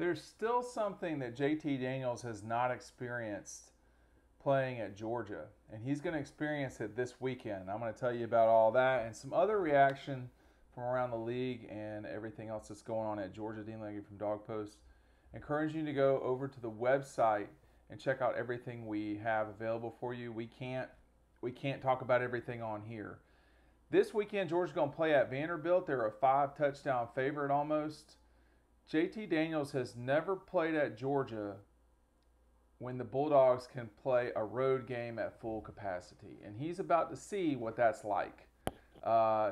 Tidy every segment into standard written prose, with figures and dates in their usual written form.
There's still something that JT Daniels has not experienced playing at Georgia, and he's going to experience it this weekend. I'm going to tell you about all that and some other reaction from around the league and everything else that's going on at Georgia. Dean Legge from Dog Post. Encourage you to go over to the website and check out everything we have available for you. We can't talk about everything on here. This weekend, Georgia's going to play at Vanderbilt. They're a 5-touchdown favorite almost. JT Daniels has never played at Georgia when the Bulldogs can play a road game at full capacity. And he's about to see what that's like.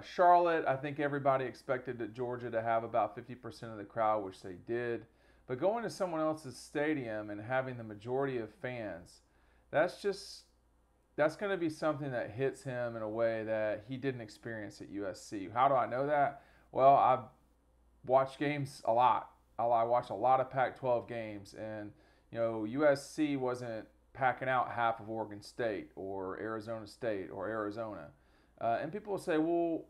Charlotte, I think everybody expected that Georgia to have about 50% of the crowd, which they did. But going to someone else's stadium and having the majority of fans, that's going to be something that hits him in a way that he didn't experience at USC. How do I know that? Well, I've watched games a lot. I watched a lot of Pac-12 games, and USC wasn't packing out half of Oregon State or Arizona State or Arizona. And people will say, well,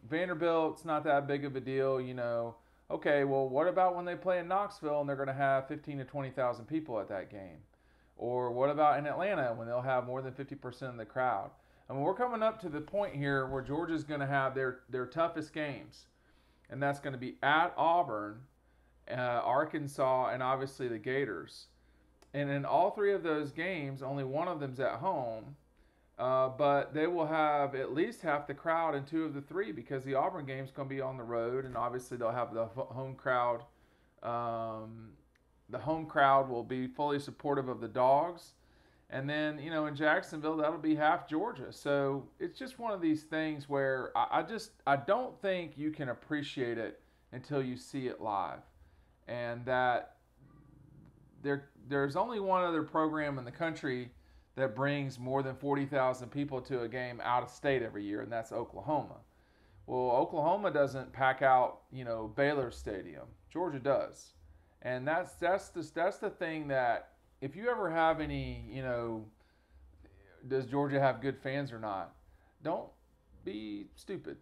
Vanderbilt's not that big of a deal, Okay, well, what about when they play in Knoxville and they're going to have 15 to 20,000 people at that game? Or what about in Atlanta when they'll have more than 50% of the crowd? I mean, we're coming up to the point here where Georgia's going to have their toughest games. And that's going to be at Auburn, Arkansas, and obviously the Gators. And in all three of those games, only one of them's at home. But they will have at least half the crowd in two of the three because the Auburn game's going to be on the road, and obviously they'll have the home crowd. The home crowd will be fully supportive of the Dogs. And then, in Jacksonville, that'll be half Georgia. So it's just one of these things where I don't think you can appreciate it until you see it live. And that there's only one other program in the country that brings more than 40,000 people to a game out of state every year, and that's Oklahoma. Well, Oklahoma doesn't pack out, Baylor Stadium. Georgia does. And that's the thing that if you ever have any, does Georgia have good fans or not? Don't be stupid.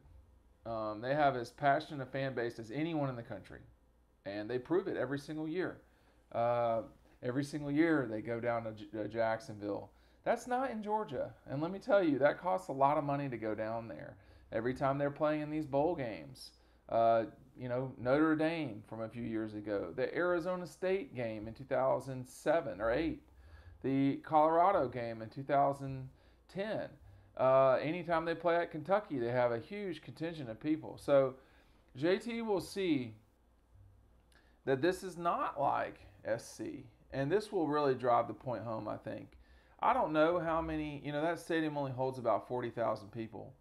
They have as passionate a fan base as anyone in the country, and they prove it every single year. Every single year they go down to Jacksonville. That's not in Georgia, and let me tell you, that costs a lot of money to go down there. Every time they're playing in these bowl games, Notre Dame from a few years ago, the Arizona State game in 2007 or 8, the Colorado game in 2010. Anytime they play at Kentucky, they have a huge contingent of people. So JT will see that this is not like SC, and this will really drive the point home, I think. I don't know how many, that stadium only holds about 40,000 people.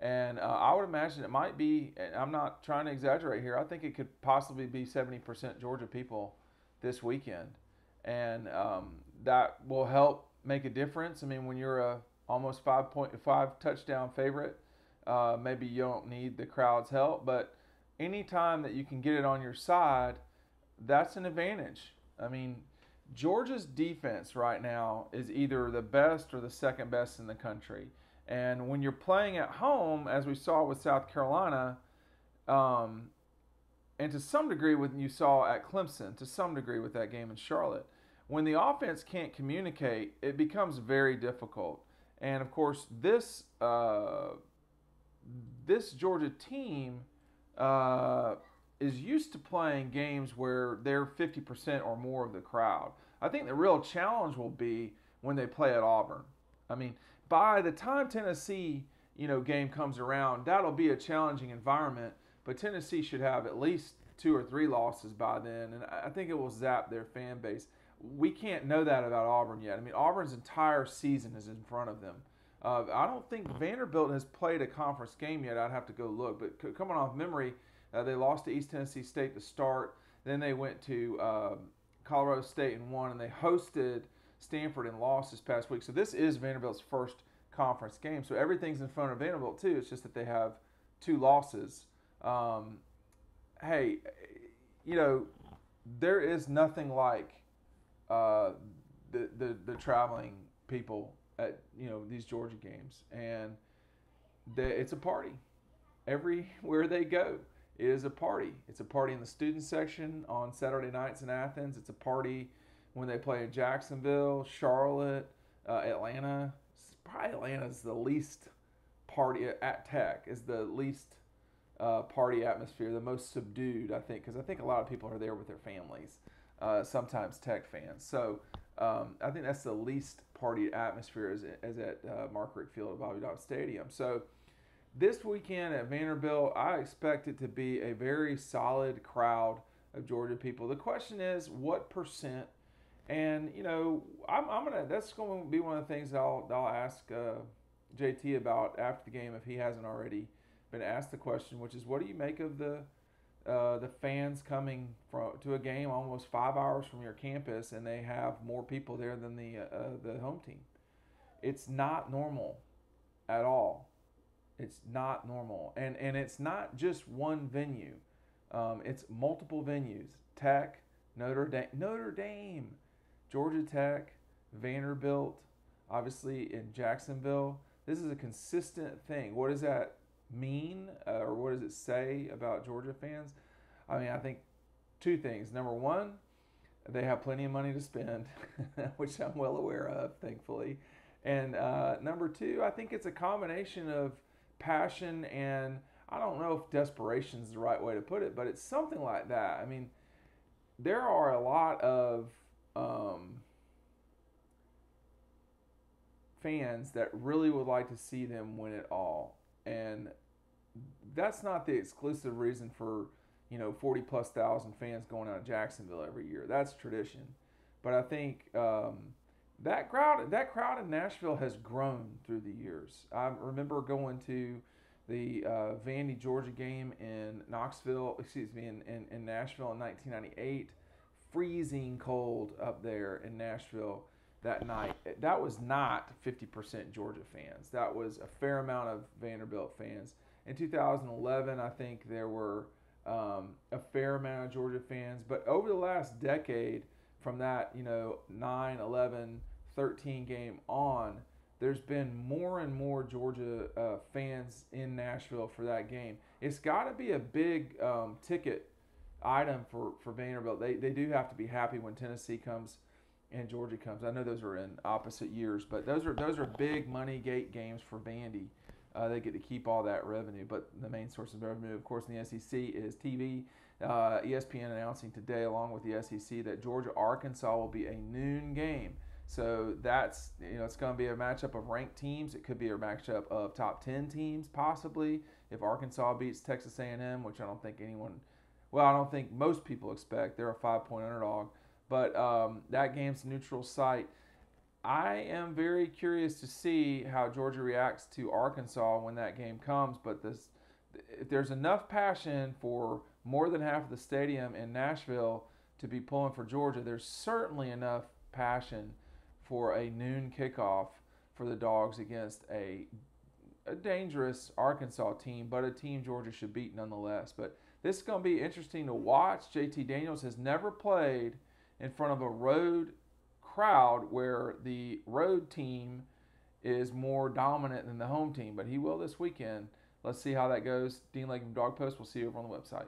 And I would imagine it might be, and I'm not trying to exaggerate here, I think it could possibly be 70% Georgia people this weekend. And that will help make a difference. I mean, when you're a almost 5.5 touchdown favorite, maybe you don't need the crowd's help. But anytime that you can get it on your side, that's an advantage. I mean, Georgia's defense right now is either the best or the second best in the country. And when you're playing at home, as we saw with South Carolina, and to some degree what you saw at Clemson, to some degree with that game in Charlotte, when the offense can't communicate, it becomes very difficult. And of course, this Georgia team is used to playing games where they're 50% or more of the crowd. I think the real challenge will be when they play at Auburn. I mean, by the time Tennessee, game comes around, that'll be a challenging environment, but Tennessee should have at least 2 or 3 losses by then, and I think it will zap their fan base. We can't know that about Auburn yet. I mean, Auburn's entire season is in front of them. I don't think Vanderbilt has played a conference game yet. I'd have to go look, but coming off memory, they lost to East Tennessee State to start. Then they went to Colorado State and won, and they hosted Stanford and lost this past week. So this is Vanderbilt's first conference game. So everything's in front of Vanderbilt too. It's just that they have 2 losses. Hey, there is nothing like the traveling people at these Georgia games, and it's a party everywhere they go. It is a party. It's a party in the student section on Saturday nights in Athens. It's a party when they play in Jacksonville, Charlotte, Atlanta. Probably Atlanta's the least party at Tech is the least party atmosphere, the most subdued, I think, because I think a lot of people are there with their families, sometimes Tech fans. So I think that's the least party atmosphere as at Mark Richt Field at Bobby Dodd Stadium. So this weekend at Vanderbilt, I expect it to be a very solid crowd of Georgia people. The question is, what percent? And I'm gonna. That's going to be one of the things I'll ask JT about after the game if he hasn't already been asked the question, which is, what do you make of the fans coming to a game almost 5 hours from your campus, and they have more people there than the home team? It's not normal at all. It's not normal, and it's not just one venue. It's multiple venues. Tech, Notre Dame, Georgia Tech, Vanderbilt, obviously in Jacksonville. This is a consistent thing. What does that mean, or what does it say about Georgia fans? I mean, I think two things. Number one, they have plenty of money to spend, which I'm well aware of, thankfully. And number two, I think it's a combination of passion and, I don't know if desperation is the right way to put it, but it's something like that. I mean, there are a lot of fans that really would like to see them win it all. And that's not the exclusive reason for 40 plus thousand fans going out of Jacksonville every year. That's tradition. But I think that crowd in Nashville has grown through the years. I remember going to the Vandy Georgia game in Nashville in 1998. Freezing cold up there in Nashville that night. That was not 50% Georgia fans. That was a fair amount of Vanderbilt fans. In 2011, I think there were a fair amount of Georgia fans. But over the last decade, from that 9, 11, 13 game on, there's been more and more Georgia fans in Nashville for that game. It's got to be a big ticket item for Vanderbilt. They do have to be happy when Tennessee comes and Georgia comes. I know those are in opposite years, but those are big money gate games for Vandy. They get to keep all that revenue, but the main source of revenue, of course, in the SEC is TV. ESPN announcing today, along with the SEC, that Georgia-Arkansas will be a noon game. So that's, it's going to be a matchup of ranked teams. It could be a matchup of top 10 teams, possibly, if Arkansas beats Texas A&M, which I don't think most people expect. They're a 5-point underdog. But that game's a neutral site. I am very curious to see how Georgia reacts to Arkansas when that game comes. But if there's enough passion for more than half of the stadium in Nashville to be pulling for Georgia, there's certainly enough passion for a noon kickoff for the Dogs against a dangerous Arkansas team, but a team Georgia should beat nonetheless. But this is going to be interesting to watch. JT Daniels has never played in front of a road crowd where the road team is more dominant than the home team, but he will this weekend. Let's see how that goes. Dean Latham Dog Post. We'll see you over on the website.